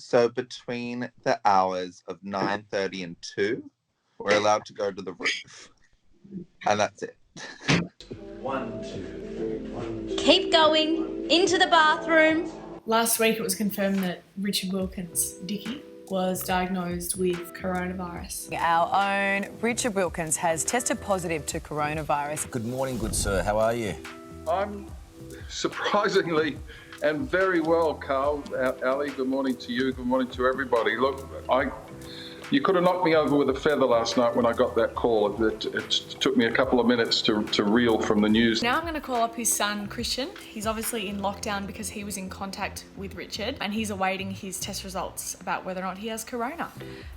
So between the hours of 9:30 and 2, we're allowed to go to the roof. And that's it. 1, 2, 3, 1, 2. Keep going. Into the bathroom. Last week it was confirmed that Richard Wilkins, Dickie, was diagnosed with coronavirus. Our own Richard Wilkins has tested positive to coronavirus. Good morning, good sir. How are you? I'm surprisingly and very well, Carl. Ali, good morning to you. Good morning to everybody. Look, you could have knocked me over with a feather last night when I got that call. It took me a couple of minutes to reel from the news. Now I'm going to call up his son, Christian. He's obviously in lockdown because he was in contact with Richard and he's awaiting his test results about whether or not he has corona.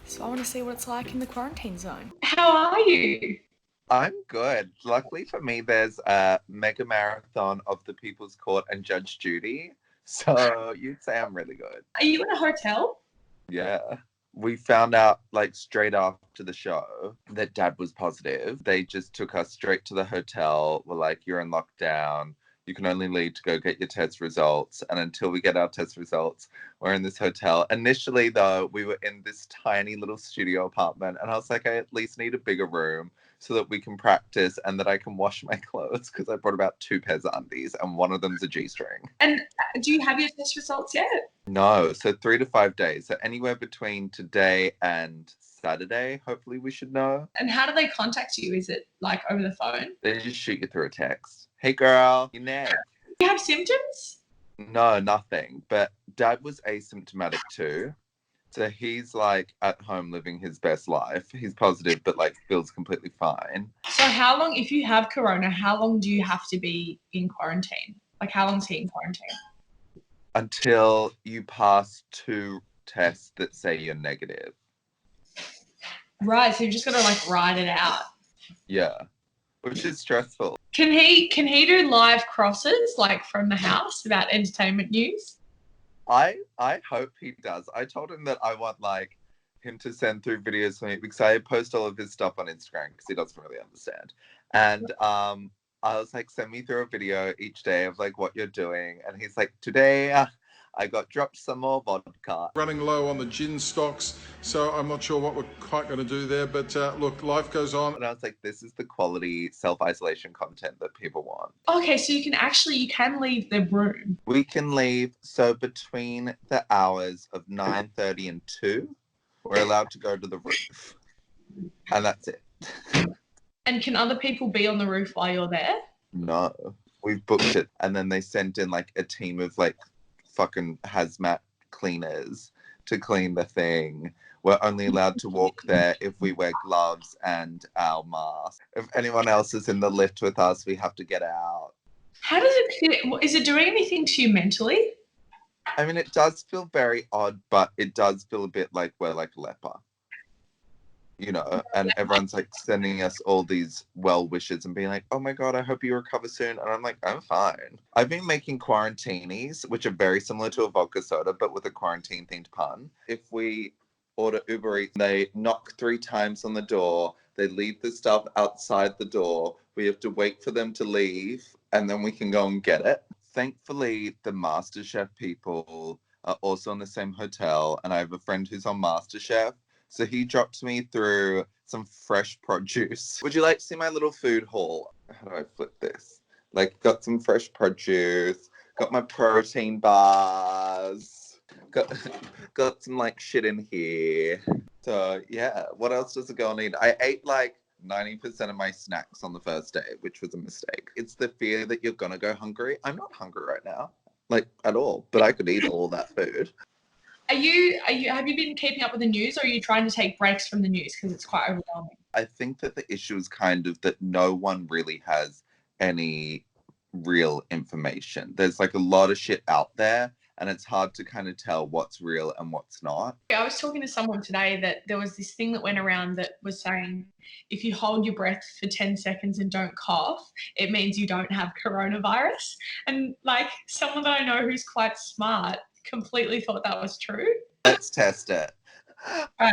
So I want to see what it's like in the quarantine zone. How are you? I'm good. Luckily for me, there's a mega marathon of the People's Court and Judge Judy. So you'd say I'm really good. Are you in a hotel? Yeah. We found out like straight after the show that Dad was positive. They just took us straight to the hotel. We're like, you're in lockdown. You can only leave to go get your test results. And until we get our test results, we're in this hotel. Initially, though, we were in this tiny little studio apartment. And I was like, I at least need a bigger room so that we can practice and that I can wash my clothes, because I brought about 2 pairs of undies and one of them's a G-string. And do you have your test results yet? No, so 3 to 5 days. So anywhere between today and Saturday, hopefully we should know. And how do they contact you? Is it like over the phone? They just shoot you through a text. Hey girl, you next. Do you have symptoms? No, nothing. But Dad was asymptomatic too. So he's like at home living his best life. He's positive, but like feels completely fine. So how long, if you have corona, how long do you have to be in quarantine? Like how long is he in quarantine? Until you pass 2 tests that say you're negative. Right, so you've just got to like ride it out. Yeah, which is stressful. Can he do live crosses like from the house about entertainment news? I hope he does. I told him that I want like him to send through videos for me because I post all of his stuff on Instagram because he doesn't really understand. And I was like, send me through a video each day of like what you're doing. And he's like, today I got dropped some more vodka. Running low on the gin stocks, so I'm not sure what we're quite going to do there. But look, life goes on. And I was like, this is the quality self-isolation content that people want. Okay, so you can leave the room. We can leave. So between the hours of 9:30 and 2, we're allowed to go to the roof. And that's it. And can other people be on the roof while you're there? No. We've booked it. And then they sent in like a team of like fucking hazmat cleaners to clean the thing. We're only allowed to walk there if we wear gloves and our mask. If anyone else is in the lift with us, we have to get out. How does it feel? Is it doing anything to you mentally? I mean, it does feel very odd, but it does feel a bit like we're like a leper. You know, and everyone's like sending us all these well wishes and being like, oh my God, I hope you recover soon. And I'm like, I'm fine. I've been making quarantinis, which are very similar to a vodka soda, but with a quarantine themed pun. If we order Uber Eats, they knock 3 times on the door. They leave the stuff outside the door. We have to wait for them to leave and then we can go and get it. Thankfully, the MasterChef people are also in the same hotel. And I have a friend who's on MasterChef. So he dropped me through some fresh produce. Would you like to see my little food haul? How do I flip this? Like, got some fresh produce, got my protein bars, got some like shit in here. So yeah, what else does a girl need? I ate like 90% of my snacks on the first day, which was a mistake. It's the fear that you're gonna go hungry. I'm not hungry right now, like at all, but I could eat all that food. Have you been keeping up with the news, or are you trying to take breaks from the news because it's quite overwhelming? I think that the issue is kind of that no one really has any real information. There's like a lot of shit out there and it's hard to kind of tell what's real and what's not. I was talking to someone today that there was this thing that went around that was saying if you hold your breath for 10 seconds and don't cough, it means you don't have coronavirus. And like someone that I know who's quite smart completely thought that was true. Let's test it. Right.